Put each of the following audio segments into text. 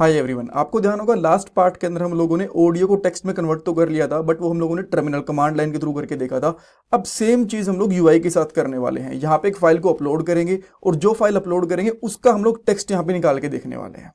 Hi everyone, आपको ध्यान होगा लास्ट पार्ट के अंदर हम लोगों ने ऑडियो को टेक्स्ट में कन्वर्ट तो कर लिया था, बट वो हम लोगों ने टर्मिनल कमांड लाइन के थ्रू करके देखा था। अब सेम चीज हम लोग यूआई के साथ करने वाले हैं। यहाँ पे एक फाइल को अपलोड करेंगे और जो फाइल अपलोड करेंगे उसका हम लोग टेक्स्ट यहाँ पे निकाल के देखने वाले हैं।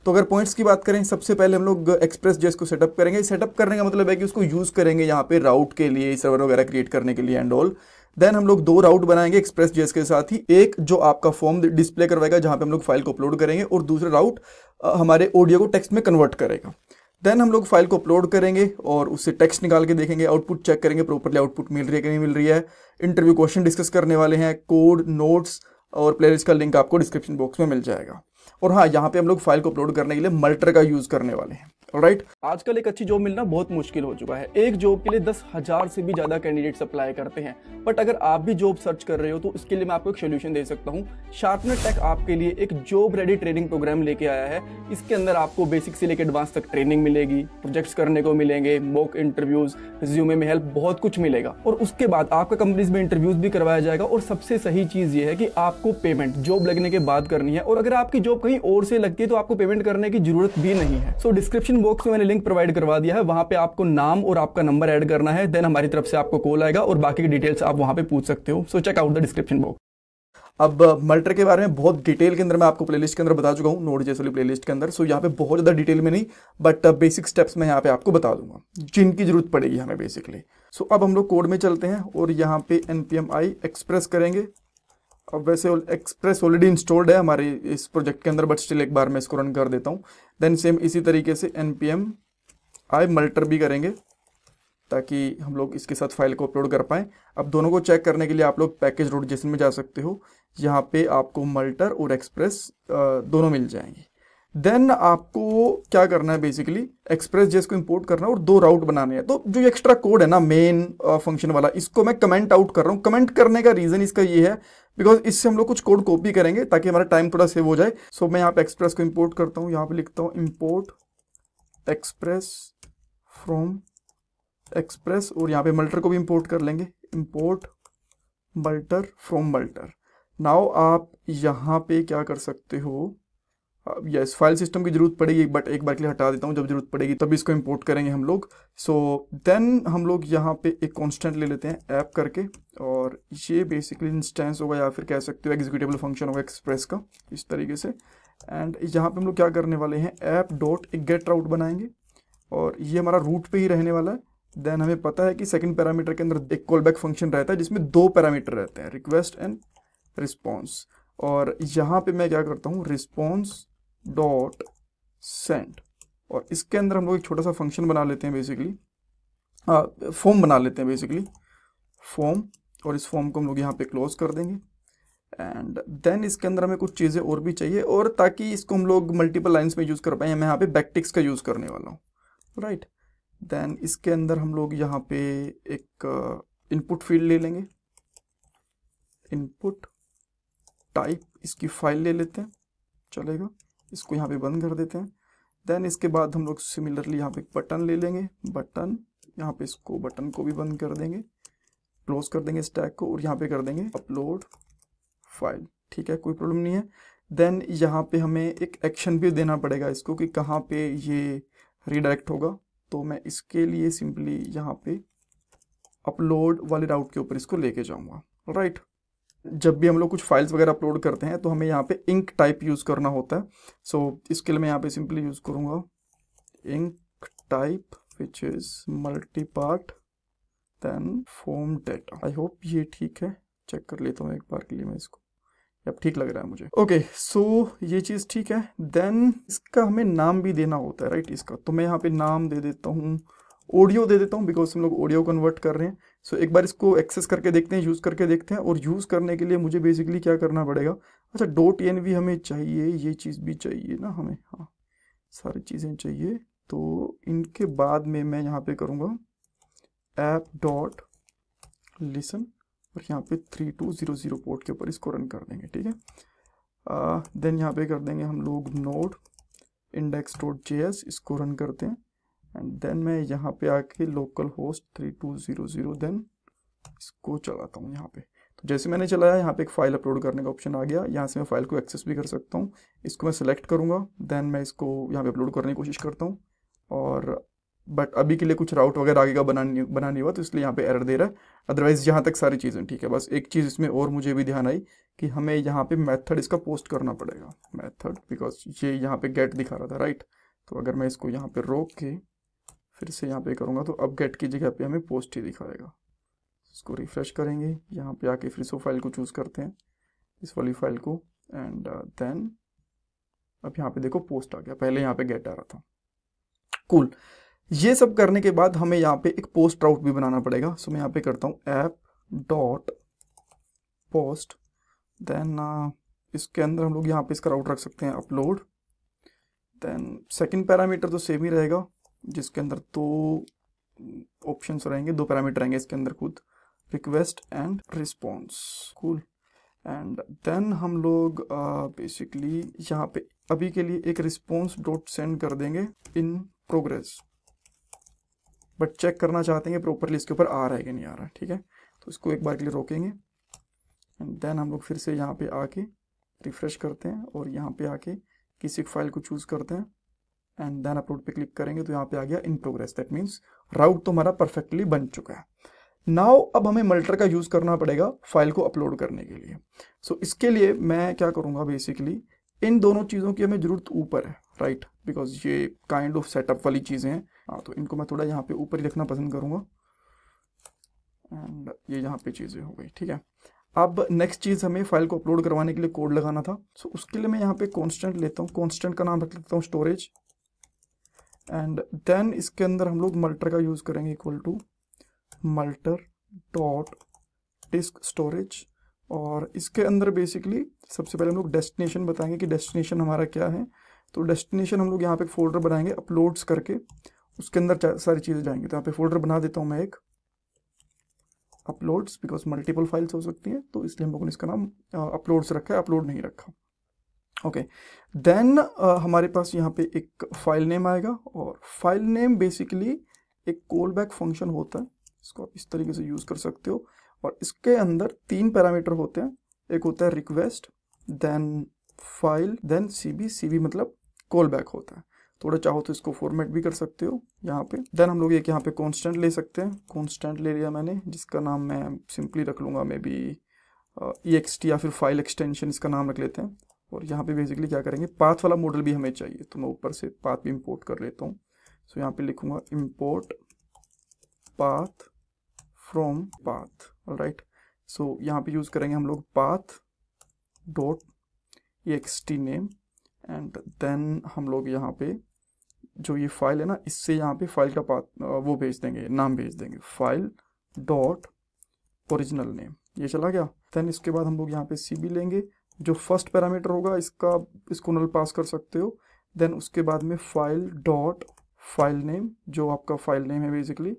तो अगर पॉइंट्स की बात करें, सबसे पहले हम लोग एक्सप्रेस जेएस को सेटअप करेंगे। सेटअप करने का मतलब है कि उसको यूज करेंगे यहाँ पे राउट के लिए, सर्वर वगैरह क्रिएट करने के लिए एंड ऑल। देन हम लोग दो राउट बनाएंगे एक्सप्रेस जेएस के साथ ही, एक जो आपका फॉर्म डिस्प्ले करवाएगा जहां पे हम लोग फाइल को अपलोड करेंगे, और दूसरा राउट हमारे ऑडियो को टेक्स्ट में कन्वर्ट करेगा। देन हम लोग फाइल को अपलोड करेंगे और उससे टेक्स्ट निकाल के देखेंगे, आउटपुट चेक करेंगे प्रॉपरली आउटपुट मिल रही है कि नहीं मिल रही है। इंटरव्यू क्वेश्चन डिस्कस करने वाले हैं, कोड, नोट्स और प्लेलिस्ट का लिंक आपको डिस्क्रिप्शन बॉक्स में मिल जाएगा। और हाँ, यहाँ पे हम लोग फाइल को अपलोड करने के लिए मल्टर का यूज करने वाले हैं। ऑलराइट, आजकल एक अच्छी जॉब मिलना बहुत मुश्किल हो चुका है। एक जॉब के लिए 10,000 से भी ज्यादा कैंडिडेट्स अप्लाई करते हैं। बट अगर आप भी जॉब सर्च कर रहे हो तो उसके लिए मैं आपको एक सोल्यूशन दे सकता हूँ। शार्पनर टेक आपके लिए एक जॉब रेडी ट्रेनिंग प्रोग्राम लेके आया है। इसके अंदर आपको बेसिक से लेकर एडवांस तक ट्रेनिंग मिलेगी, प्रोजेक्ट्स करने को मिलेंगे, मॉक इंटरव्यूज, रिज्यूमे में हेल्प, बहुत कुछ मिलेगा। और उसके बाद आपका कंपनीज में इंटरव्यूज भी करवाया जाएगा। और सबसे सही चीज ये है कि आपको पेमेंट जॉब लगने के बाद करनी है, और अगर आपकी जॉब कहीं और से लगती है तो आपको पेमेंट करने की जरूरत भी नहीं है। सो डिस्क्रिप्शन बॉक्स में मैंने लिंक प्रोवाइड करवा दिया है, वहां पे आपको नाम और आपका नंबर ऐड करना है। देन हमारी तरफ से आपको कॉल आएगा और बाकी की डिटेल्स आप वहां पे पूछ सकते हो। So check out the description box. अब मल्टर के बारे में बहुत डिटेल के अंदर मैं आपको प्लेलिस्ट के अंदर बता चुका हूँ, नोड जेएस वाली प्लेलिस्ट के अंदर। सो यहाँ पे बहुत ज़्यादा डिटेल में नहीं, बट बेसिक स्टेप्स मैं यहाँ पे आपको बता दूंगा जिनकी जरूरत पड़ेगी हमें बेसिकली। सो अब हम लोग कोड में चलते हैं और यहाँ पे npm i एक्सप्रेस करेंगे। अब वैसे एक्सप्रेस ऑलरेडी इंस्टॉल्ड है हमारे इस प्रोजेक्ट के अंदर, बट स्टिल एक बार मैं इसको रन कर देता हूँ। देन सेम इसी तरीके से npm i मल्टर भी करेंगे ताकि हम लोग इसके साथ फाइल को अपलोड कर पाएँ। अब दोनों को चेक करने के लिए आप लोग package.json में जा सकते हो। यहाँ पे आपको मल्टर और एक्सप्रेस दोनों मिल जाएंगे। देन आपको क्या करना है, बेसिकली एक्सप्रेस जेएस को इंपोर्ट करना है और दो राउट बनाने हैं। तो जो एक्स्ट्रा कोड है ना मेन फंक्शन वाला, इसको मैं कमेंट आउट कर रहा हूँ। कमेंट करने का रीजन इसका ये है बिकॉज इससे हम लोग कुछ कोड कॉपी करेंगे ताकि हमारा टाइम थोड़ा सेव हो जाए। सो मैं यहाँ पे एक्सप्रेस को इंपोर्ट करता हूँ। यहाँ पे लिखता हूँ इंपोर्ट एक्सप्रेस फ्रॉम एक्सप्रेस, और यहाँ पे मल्टर को भी इंपोर्ट कर लेंगे, इंपोर्ट मल्टर फ्रॉम मल्टर। नाउ आप यहाँ पे क्या कर सकते हो, अब यस फाइल सिस्टम की जरूरत पड़ेगी, बट एक बार के लिए हटा देता हूँ, जब जरूरत पड़ेगी तभी इसको इंपोर्ट करेंगे हम लोग। सो देन हम लोग यहाँ पे एक कांस्टेंट ले लेते हैं ऐप करके, और ये बेसिकली इंस्टेंस होगा या फिर कह सकते हो एग्जीक्यूटेबल फंक्शन होगा एक्सप्रेस का, इस तरीके से। एंड यहाँ पे हम लोग क्या करने वाले हैं, ऐप डॉट एक गेट राउट बनाएंगे और ये हमारा रूट पे ही रहने वाला है। देन हमें पता है कि सेकंड पैरामीटर के अंदर एक कॉलबैक फंक्शन रहता है जिसमें दो पैरामीटर रहते हैं, रिक्वेस्ट एंड रिस्पॉन्स। और यहाँ पे मैं क्या करता हूँ, रिस्पॉन्स डॉट सेंड, और इसके अंदर हम लोग एक छोटा सा फंक्शन बना लेते हैं बेसिकली, फॉर्म बना लेते हैं बेसिकली, फॉर्म। और इस फॉर्म को हम लोग यहाँ पे क्लोज कर देंगे। एंड देन इसके अंदर हमें कुछ चीज़ें और भी चाहिए, और ताकि इसको हम लोग मल्टीपल लाइन्स में यूज़ कर पाए, मैं यहाँ पे बैकटिक्स का यूज़ करने वाला हूँ, राइट। देन इसके अंदर हम लोग यहाँ पे एक इनपुट फील्ड ले लेंगे, इनपुट टाइप इसकी फाइल ले लेते हैं, चलेगा। इसको यहाँ पे बंद कर देते हैं। देन इसके बाद हम लोग सिमिलरली यहाँ पे एक बटन ले लेंगे, बटन, यहाँ पे इसको बटन को भी बंद कर देंगे, क्लोज कर देंगे स्टैक को, और यहाँ पे कर देंगे अपलोड फाइल। ठीक है, कोई प्रॉब्लम नहीं है। देन यहाँ पे हमें एक एक्शन भी देना पड़ेगा इसको कि कहाँ पे ये रिडायरेक्ट होगा। तो मैं इसके लिए सिंपली यहाँ पे अपलोड वाले राउट के ऊपर इसको लेके जाऊँगा, राइट। जब भी हम लोग कुछ फाइल्स वगैरह अपलोड करते हैं तो हमें यहाँ पे इंक टाइप यूज़ करना होता है। सो इसके लिए मैं यहाँ पे सिंपली यूज़ करूँगा enctype which is multipart then form data. I hope ये ठीक है, चेक कर लेता हूँ एक बार के लिए मैं इसको, अब ठीक लग रहा है मुझे। ओके, सो ये चीज़ ठीक है। देन इसका हमें नाम भी देना होता है, राइट, इसका। तो मैं यहाँ पे नाम दे देता हूँ, ऑडियो दे देता हूँ, बिकॉज हम लोग ऑडियो कन्वर्ट कर रहे हैं। सो एक बार इसको एक्सेस करके देखते हैं, यूज़ करके देखते हैं। और यूज़ करने के लिए मुझे बेसिकली क्या करना पड़ेगा, अच्छा .env हमें चाहिए, ये चीज़ भी चाहिए ना हमें, हाँ सारी चीज़ें चाहिए। तो इनके बाद में मैं यहाँ पे करूँगा ऐप डॉट लिसन, और यहाँ पे 3200 पोर्ट के ऊपर इसको रन कर देंगे, ठीक है। देन यहाँ पे कर देंगे हम लोग नोड index.js, इसको रन करते हैं। एंड देन मैं यहाँ पे आके लोकल होस्ट 3200, देन इसको चलाता हूँ यहाँ पे। तो जैसे मैंने चलाया यहाँ पे एक फाइल अपलोड करने का ऑप्शन आ गया, यहाँ से मैं फाइल को एक्सेस भी कर सकता हूँ। इसको मैं सिलेक्ट करूँगा, देन मैं इसको यहाँ पे अपलोड करने की कोशिश करता हूँ। और बट अभी के लिए कुछ राउट वगैरह आगे का बनानी हुआ, तो इसलिए यहाँ पे एरर दे रहा है। अदरवाइज यहाँ तक सारी चीज़ें ठीक है। बस एक चीज़ इसमें और मुझे भी ध्यान आई कि हमें यहाँ पे मेथड इसका पोस्ट करना पड़ेगा, मेथड, बिकॉज ये यहाँ पे गेट दिखा रहा था, राइट। तो अगर मैं इसको यहाँ पे रोक के फिर से यहाँ पे करूँगा तो अब गेट की जगह पे हमें पोस्ट ही दिखाएगा। इसको रिफ्रेश करेंगे, यहाँ पे आके फिर से फाइल को चूज़ करते हैं, इस वाली फाइल को, एंड देन अब यहाँ पे देखो पोस्ट आ गया, पहले यहाँ पे गेट आ रहा था। कूल। ये सब करने के बाद हमें यहाँ पे एक पोस्ट राउट भी बनाना पड़ेगा। सो मैं यहाँ पे करता हूँ ऐप डॉट पोस्ट, देन इसके अंदर हम लोग यहाँ पे इसका राउट रख सकते हैं अपलोड। देन सेकंड पैरामीटर तो सेम ही रहेगा, जिसके अंदर दो ऑप्शंस रहेंगे, दो पैरामीटर रहेंगे इसके अंदर खुद, request and response. Cool. And then हम लोग बेसिकली यहाँ पे अभी के लिए एक रिस्पॉन्स डॉट सेंड कर देंगे इन प्रोग्रेस, बट चेक करना चाहते हैं प्रॉपरली इसके ऊपर आ रहा है कि नहीं आ रहा है, ठीक है। तो इसको एक बार के लिए रोकेंगे, एंड देन हम लोग फिर से यहाँ पे आके रिफ्रेश करते हैं और यहाँ पे आके किसी फाइल को चूज़ करते हैं, एंड देन अपलोड पे क्लिक करेंगे तो यहाँ पे आ गया इन प्रोग्रेस। दैट मीन्स राउट तो हमारा परफेक्टली बन चुका है। नाउ अब हमें मल्टर का यूज़ करना पड़ेगा फाइल को अपलोड करने के लिए। सो इसके लिए मैं क्या करूँगा, बेसिकली इन दोनों चीज़ों की हमें ज़रूरत ऊपर है, राइट, बिकॉज ये काइंड ऑफ सेटअप वाली चीज़ें हैं। हाँ, तो इनको मैं थोड़ा यहाँ पे ऊपर ही रखना पसंद करूँगा, एंड ये यहाँ पे चीज़ें हो गई, ठीक है। अब नेक्स्ट चीज़, हमें फाइल को अपलोड करवाने के लिए कोड लगाना था। सो उसके लिए मैं यहाँ पे कांस्टेंट लेता हूँ, कांस्टेंट का नाम रख लेता हूँ स्टोरेज, एंड देन इसके अंदर हम लोग मल्टर का यूज़ करेंगे, equal to multer dot disk storage. और इसके अंदर बेसिकली सबसे पहले हम लोग डेस्टिनेशन बताएंगे कि डेस्टिनेशन हमारा क्या है। तो डेस्टिनेशन हम लोग यहाँ पे एक फोल्डर बनाएंगे अपलोड्स करके, उसके अंदर सारी चीज़ें जाएंगी। तो यहाँ पे फोल्डर बना देता हूँ मैं एक अपलोड्स, बिकॉज मल्टीपल फाइल्स हो सकती हैं, तो इसलिए हम लोगों ने इसका नाम अपलोड्स रखा है, अपलोड नहीं रखा। ओके, देन हमारे पास यहाँ पे एक फाइल नेम आएगा, और फाइल नेम बेसिकली एक कॉल बैक फंक्शन होता है, इसको आप इस तरीके से यूज़ कर सकते हो। और इसके अंदर तीन पैरामीटर होते हैं, एक होता है request, then file, then CB. CB मतलब कॉल बैक होता है। थोड़ा चाहो तो इसको फॉर्मेट भी कर सकते हो यहाँ पे। देन हम लोग एक यहाँ पे कांस्टेंट ले सकते हैं, कांस्टेंट ले लिया मैंने, जिसका नाम मैं सिंपली रख लूँगा मे बी ext, या फिर फाइल एक्सटेंशन इसका नाम रख लेते हैं। और यहाँ पे बेसिकली क्या करेंगे, पाथ वाला मॉडल भी हमें चाहिए, तो मैं ऊपर से पाथ भी इंपोर्ट कर लेता हूँ। सो यहाँ पे लिखूँगा import path from path, alright. So यहाँ पे यूज़ करेंगे हम लोग path dot ext name, and then हम लोग यहाँ पे जो ये फाइल है ना, इससे यहाँ पे फाइल का पाथ वो भेज देंगे, नाम भेज देंगे, फाइल डॉट ओरिजिनल नेम। ये चला गया। देन इसके बाद हम लोग यहाँ पे सीबी लेंगे, जो फर्स्ट पैरामीटर होगा इसको नल पास कर सकते हो। देन उसके बाद में फाइल डॉट फाइल नेम, जो आपका फाइल नेम है बेसिकली,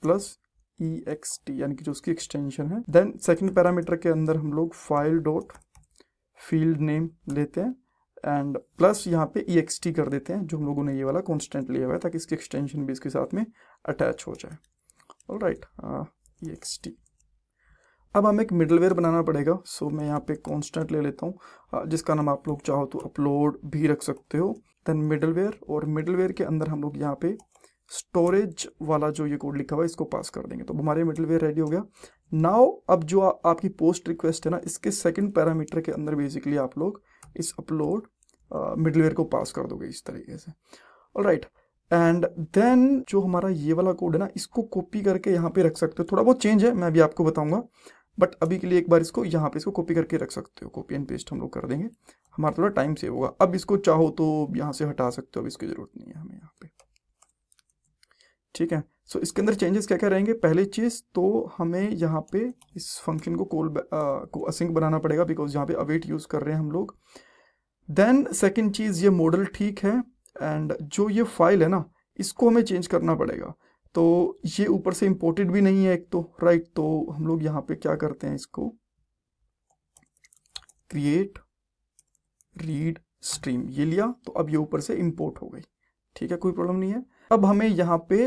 प्लस ext यानी कि जो उसकी एक्सटेंशन है। देन सेकंड पैरामीटर के अंदर हम लोग फाइल डॉट फील्ड नेम लेते हैं, एंड प्लस यहाँ पे ext कर देते हैं, जो हम लोगों ने ये वाला कांस्टेंट लिया हुआ है, ताकि इसकी एक्सटेंशन भी इसके साथ में अटैच हो जाए, ऑलराइट, ext। अब हमें एक मिडलवेयर बनाना पड़ेगा। सो मैं यहाँ पे कांस्टेंट ले लेता हूँ, जिसका नाम आप लोग चाहो तो अपलोड भी रख सकते हो। देन मिडलवेयर, और मिडलवेयर के अंदर हम लोग यहाँ पे स्टोरेज वाला जो ये कोड लिखा हुआ है इसको पास कर देंगे। तो हमारे मिडलवेयर रेडी हो गया। नाउ अब जो आपकी पोस्ट रिक्वेस्ट है ना, इसके सेकंड पैरामीटर के अंदर बेसिकली आप लोग इस अपलोड मिडलवेयर को पास कर दोगे इस तरीके से, ऑलराइट। एंड देन जो हमारा ये वाला कोड है ना, इसको कॉपी करके यहाँ पे रख सकते हो। थोड़ा बहुत चेंज है, मैं अभी आपको बताऊंगा, बट अभी के लिए एक बार इसको यहाँ पे इसको कॉपी करके रख सकते हो। कॉपी एंड पेस्ट हम लोग कर देंगे, हमारा थोड़ा टाइम सेव होगा। अब इसको चाहो तो यहाँ से हटा सकते हो, अब इसकी जरूरत नहीं है हमें यहाँ पे, ठीक है। सो इसके अंदर चेंजेस क्या क्या रहेंगे। पहली चीज़ तो हमें यहाँ पे इस फंक्शन को को असिंक बनाना पड़ेगा, बिकॉज यहाँ पे अवेट यूज़ कर रहे हैं हम लोग। देन सेकंड चीज़, ये मॉडल ठीक है, एंड जो ये फाइल है ना, इसको हमें चेंज करना पड़ेगा। तो ये ऊपर से इंपोर्टेड भी नहीं है एक तो, राइट। तो हम लोग यहाँ पे क्या करते हैं, इसको क्रिएट रीड स्ट्रीम, ये लिया, तो अब ये ऊपर से इंपोर्ट हो गई, ठीक है, कोई प्रॉब्लम नहीं है। अब हमें यहाँ पे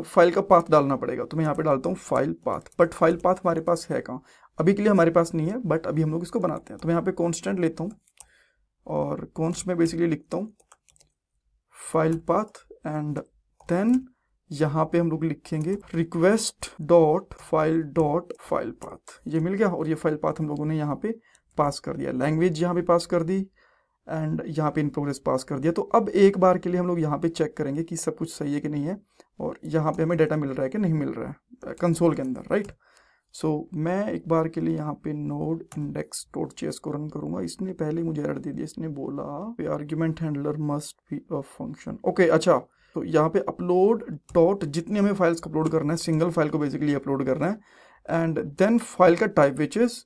फाइल का पाथ डालना पड़ेगा, तो मैं यहाँ पे डालता हूँ file path, but file path हमारे पास है कहाँ? अभी के लिए हमारे पास नहीं है, बट अभी हम लोग इसको बनाते हैं। तो मैं यहाँ पे कॉन्स्टेंट लेता हूँ और कॉन्स्ट में बेसिकली लिखता हूँ फाइल पाथ, एंड देन यहाँ पे हम लोग लिखेंगे रिक्वेस्ट डॉट फाइल पाथ। ये मिल गया, और ये फाइल पाथ हम लोगों ने यहाँ पे पास कर दिया, लैंग्वेज यहाँ पे पास कर दी, एंड यहाँ पे इन प्रोग्रेस पास कर दिया। तो अब एक बार के लिए हम लोग यहाँ पे चेक करेंगे कि सब कुछ सही है कि नहीं है, और यहाँ पे हमें डाटा मिल रहा है कि नहीं मिल रहा है कंसोल के अंदर, राइट। सो मैं एक बार के लिए यहाँ पे नोड इंडेक्स डॉट जेएस को रन करूंगा। इसने पहले मुझे एरर दे दिया, इसने बोला argument handler must be a function. Okay, अच्छा, तो यहाँ पे अपलोड डॉट जितनी हमें फाइल्स को अपलोड करना है, सिंगल फाइल को बेसिकली अपलोड करना है, एंड देन फाइल का type which is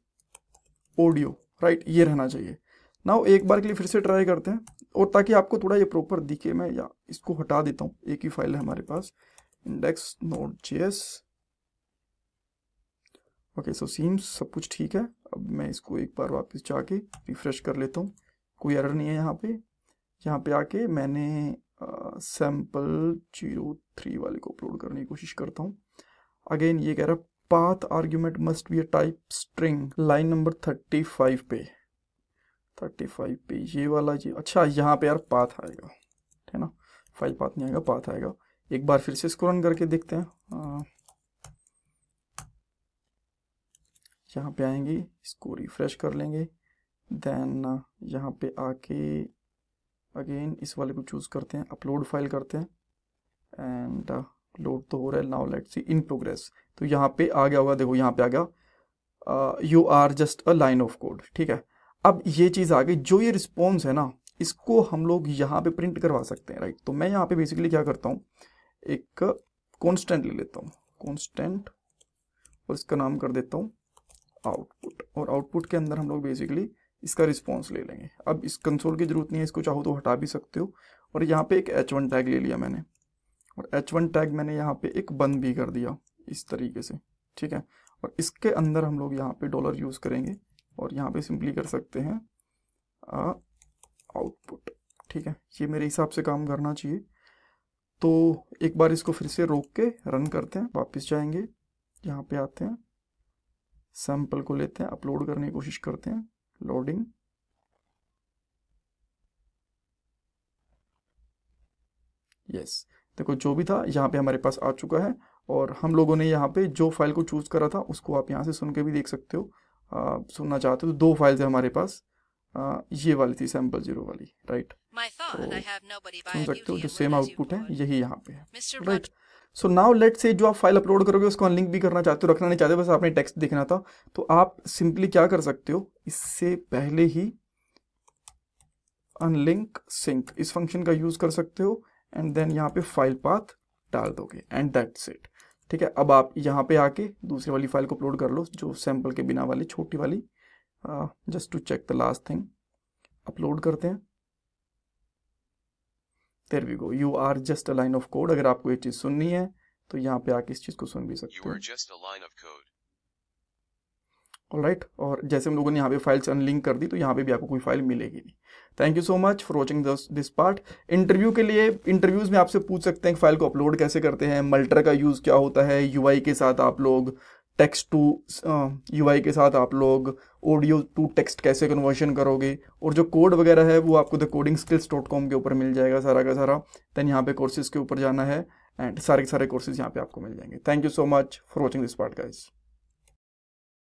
audio, right, ये रहना चाहिए। नाउ एक बार के लिए फिर से ट्राई करते हैं, और ताकि आपको थोड़ा ये प्रॉपर दिखे, मैं या इसको हटा देता हूँ, एक ही फाइल है हमारे पास, इंडेक्स नोड जेएस। ओके, सो सीम्स सब कुछ ठीक है। अब मैं इसको एक बार वापस जाके रिफ्रेश कर लेता हूँ, कोई एरर नहीं है यहाँ पे। यहाँ पे आके मैंने सैम्पल 03 वाले को अपलोड करने की कोशिश करता हूँ। अगेन ये कह रहा है path argument must be a type string, line number 35 पे ये वाला जी। अच्छा, यहाँ पे यार पाथ आएगा, है ना, फाइल पाथ नहीं आएगा, पाथ आएगा। एक बार फिर से इसको रन करके देखते हैं। यहाँ पे आएंगे, इसको रिफ्रेश कर लेंगे, देन यहाँ पे आके अगेन इस वाले को चूज करते हैं, अपलोड फाइल करते हैं, एंड लोड तो हो रहा है। Now let's see in progress. तो यहाँ पे आ गया होगा, देखो यहाँ पे आ गया you are just a line of code, ठीक है। अब ये चीज़ आ गई, जो ये रिस्पॉन्स है ना, इसको हम लोग यहाँ पे प्रिंट करवा सकते हैं, राइट। तो मैं यहाँ पे बेसिकली क्या करता हूँ, एक कॉन्स्टेंट ले लेता हूँ, कॉन्स्टेंट, और इसका नाम कर देता हूँ आउटपुट, और आउटपुट के अंदर हम लोग बेसिकली इसका रिस्पॉन्स ले लेंगे। अब इस कंसोल की जरूरत नहीं है, इसको चाहो तो हटा भी सकते हो। और यहाँ पे एक h1 टैग ले लिया मैंने, और h1 टैग मैंने यहाँ पे एक बंद भी कर दिया इस तरीके से, ठीक है। और इसके अंदर हम लोग यहाँ पे डॉलर यूज़ करेंगे, और यहाँ पे सिंपली कर सकते हैं आउटपुट, ठीक है। ये मेरे हिसाब से काम करना चाहिए। तो एक बार इसको फिर से रोक के रन करते हैं, वापस जाएंगे, यहाँ पे आते हैं, सैंपल को लेते हैं, अपलोड करने की कोशिश करते हैं, लोडिंग, यस, देखो जो भी था यहाँ पे हमारे पास आ चुका है। और हम लोगों ने यहाँ पे जो फाइल को चूज करा था उसको आप यहाँ से सुन के भी देख सकते हो। सुनना चाहते हो तो दो फाइल्स है हमारे पास, ये वाली थी सैम्पल 0 वाली, राइट। तो सुन सकते हो जो सेम आउटपुट है यही यहाँ पे है, राइट। सो नाउ लेट से जो आप फाइल अपलोड करोगे उसको अनलिंक भी करना चाहते हो, रखना नहीं चाहते, बस आपने टेक्स्ट देखना था, तो आप सिंपली क्या कर सकते हो, इससे पहले ही अनलिंक सिंक इस फंक्शन का यूज कर सकते हो, एंड देन यहाँ पे फाइल पाथ डाल दोगे, एंड दैट्स इट, ठीक है। अब आप यहाँ पे आके दूसरी वाली फाइल को अपलोड कर लो, जो सैंपल के बिना वाली छोटी वाली, just to check the last thing, upload करते हैं। There we go, you are just a line of code. अगर आपको ये चीज सुननी है तो यहाँ पे आके इस चीज को सुन भी सकते हो, ऑलराइट। और जैसे हम लोगों ने यहाँ पे फाइल्स अनलिंक कर दी, तो यहाँ पे भी आपको कोई फाइल मिलेगी नहीं। Thank you so much for watching this part. Interview के लिए इंटरव्यूज में आपसे पूछ सकते हैं कि फाइल को अपलोड कैसे करते हैं, मल्टर का यूज़ क्या होता है, यूआई के साथ आप लोग टेक्स्ट टू यूआई के साथ आप लोग ऑडियो टू टेक्स्ट कैसे कन्वर्शन करोगे, और जो कोड वगैरह है वो आपको thecodingskills.com के ऊपर मिल जाएगा सारा का सारा। देन यहाँ पे कोर्सेज के ऊपर जाना है, एंड सारे कोर्सेज यहाँ पे आपको मिल जाएंगे। Thank you so much for watching this part guys.